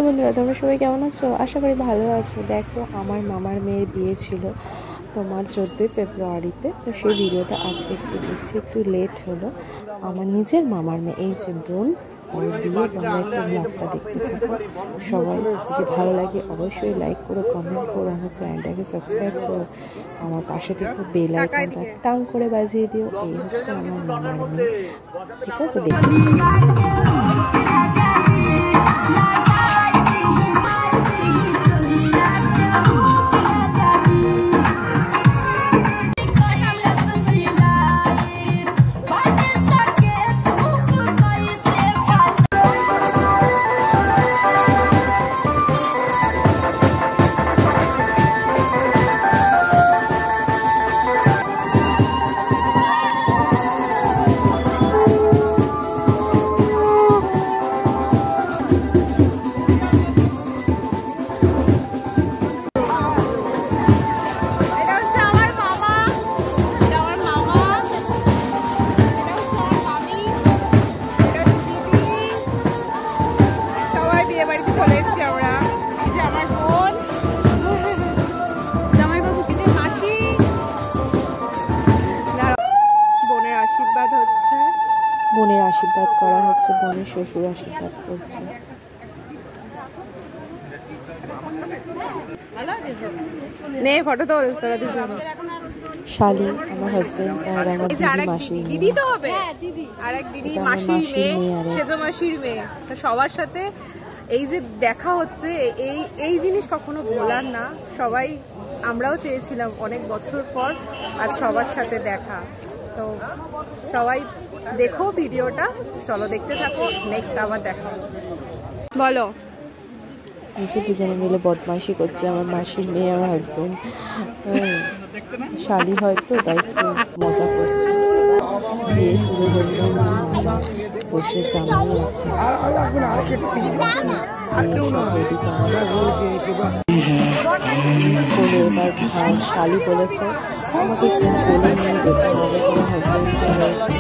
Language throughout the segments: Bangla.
হ্যালো বন্ধুরা, তোমরা সবাই কেমন আছো? আশা করি ভালো আছো। দেখো, আমার মামার মেয়ের বিয়ে ছিল তোমার 14ই ফেব্রুয়ারিতে। তো সেই ভিডিওটা আজকে একটু দিচ্ছি, একটু লেট হলো। আমার নিজের মামার মেয়ে, এই যে বোন, ওর বিয়ে। তোমরা একটু ব্লগটা দেখতে থাকো। সবাই যদি ভালো লাগে অবশ্যই লাইক করো, কমেন্ট করো, আমার চ্যানেলটাকে সাবস্ক্রাইব করো, আমার পাশে থেকে বেল আইকনটা টাং করে বাজিয়ে দিও। এই হচ্ছে আমার মামার মেয়ে, ঠিক আছে? দেখো। বোনের আশীর্বাদ করা হচ্ছে, বোনের শ্বশুর আশীর্বাদ করছে। ফটো তোল তোরা দুজন। শালি আমার হাজবেন্ড, আর আমার দিদি মাসির দিদি তো হবে, আর এক দিদি মাসির মেয়ে, সেজো মাসির মেয়ে। তো সবার সাথে এই যে দেখা হচ্ছে, এই জিনিস কখনো ভোলার না। সবাই, আমরাও চেয়েছিলাম অনেক বছর পর আজ সবার সাথে দেখা। তো সবাই দেখো ভিডিওটা, চলো দেখতে থাকো, নেক্সট আবার দেখা। বলো। এই যে দুজনে মিলে বদমাইশি করছে, আমার মাসির মেয়ে, আমার হাজবেন্ড। শালি হয়তো, তাই একটু মজা করছে। বিয়ে শুরু হচ্ছে, মামা বসে জামাই আছে, রেডি করা বলে এবার শালি বলেছে আমাকে একটু বলে নিয়ে যেতে হবে, তোমার হাজবেন্ডকে রয়েছে।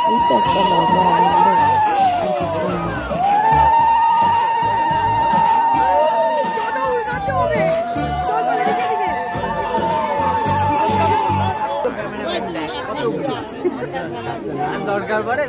এই তো একটা মজা, আনন্দ, আর কিছু না। দরকার পড়ে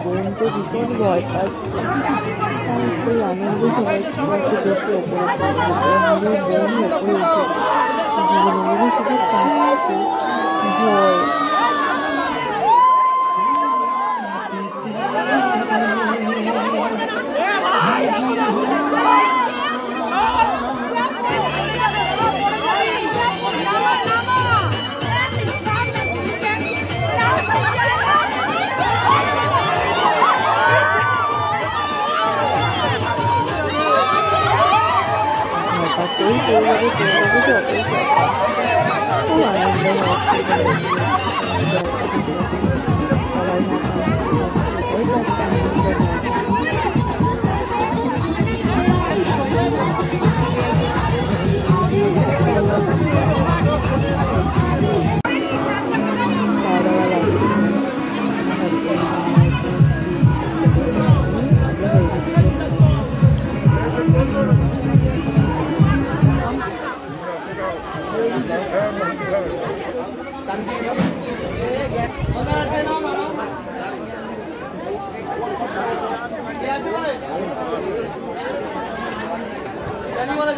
বোন তো ভীষণ ভয় পাচ্ছে, খুব আনন্দ হয়েছিল, একটু বেশি ওপরে বোন ওপরে উঠে শুধু কাঁদছে ভয়। এই পেয়ে যাবে যতই চাচ্ছে, খুব আনন্দ হচ্ছে। সবাই নাচানাচি করছে, ওইটা একটা আনন্দ হয়েছে। খাওয়া দাওয়া লাস্টে হাজব্যান্ড জামাই আমরা হয়ে গেছিল।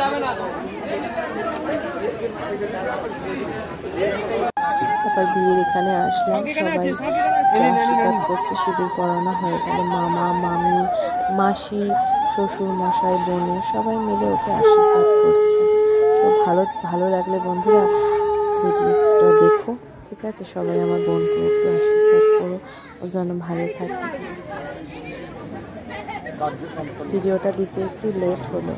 যাবে না। তারপর বিয়ের এখানে আসলাম, সবাই আশীর্বাদ করছে, সিঁদুর পরানো হয়ে গেল। মামা, মামি, মাসি, শ্বশুর মশাই, বোনে সবাই মিলে ওকে আশীর্বাদ করছে। তো ভালো লাগলে বন্ধুরা ভিডিওটা দেখো, ঠিক আছে? সবাই আমার বোনকে একটু আশীর্বাদ করো, ও যেন ভালো থাকে। ভিডিওটা দিতে একটু লেট হলো,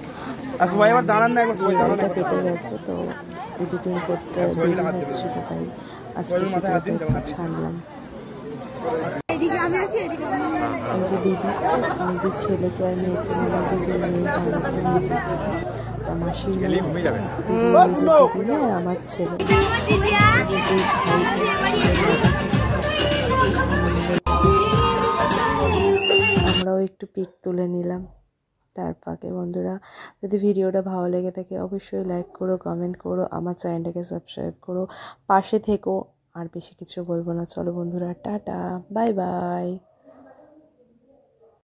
এটা কেটে গেছে, তো এডিটিং করতে দেরি হচ্ছিল, তাই আজকে ভিডিওটা একটু ছাড়লাম। এই যে দিদি, নিজের ছেলেকে আর মেয়েকে আমাদের মেয়ে বাড়িতে নিয়ে যেতে, মাসির মেয়ে, নিজের দিদি আর আমার ছেলে, আমরাও একটু পিক তুলে নিলাম। তার ফাঁকে বন্ধুরা, যদি ভিডিওটা ভালো লেগে থাকে অবশ্যই লাইক করো, কমেন্ট করো, আমার চ্যানেলটাকে সাবস্ক্রাইব করো, পাশে থেকো। আর বেশি কিছু বলবো না, চলো বন্ধুরা, টাটা, বাই বাই।